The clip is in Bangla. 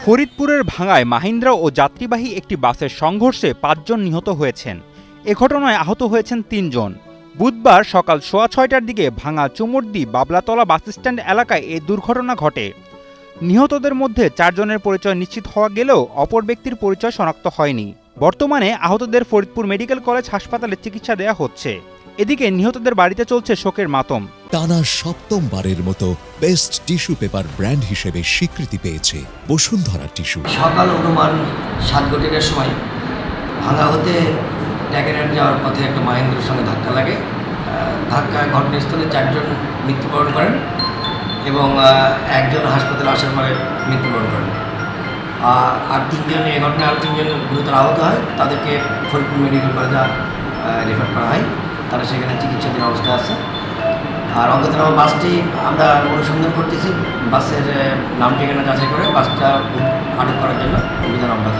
ফরিদপুরের ভাঙ্গায় মাহিন্দ্রা ও যাত্রীবাহী একটি বাসের সংঘর্ষে ৫ জন নিহত হয়েছেন। এ ঘটনায় আহত হয়েছেন ৩ জন। বুধবার সকাল ৬:৩০টার দিকে ভাঙ্গা চুমুরদি বাবলাতলা বাসস্ট্যান্ড এলাকায় এ দুর্ঘটনা ঘটে। নিহতদের মধ্যে ৪ জনের পরিচয় নিশ্চিত হওয়া গেলেও অপর ব্যক্তির পরিচয় শনাক্ত হয়নি। বর্তমানে আহতদের ফরিদপুর মেডিকেল কলেজ হাসপাতালে চিকিৎসা দেওয়া হচ্ছে। এদিকে নিহতদের বাড়িতে চলছে শোকের মাতম। টানা সপ্তমবারের মতো বেস্ট টিস্যু পেপার ব্র্যান্ড হিসেবে স্বীকৃতি পেয়েছে বসুন্ধরা টিস্যু। সকাল অনুমান 7 সময় ভাঙ্গা হতে ট্যাগেরহাট যাওয়ার পথে একটা মাহিন্দ্রার সঙ্গে ধাক্কা লাগে। ধাক্কায় ঘটনাস্থলে 4 জন মৃত্যুবরণ করেন এবং একজন হাসপাতালে আসার পরে মৃত্যুবরণ করেন। আর 3 জন এই ঘটনায় আরও 3 জন গুরুতর আহত হয়। তাদেরকে ফরিদপুর মেডিকেল কলেজে রেফার করা হয়। তারা সেখানে চিকিৎসাধীন অবস্থায় আছে। আর অজ্ঞাতনামা বাসটি আমরা অনুসন্ধান করতেছি। বাসের নাম ঠিকানা যাচাই করে বাসটা আটক করার জন্য অভিযান অব্যাহত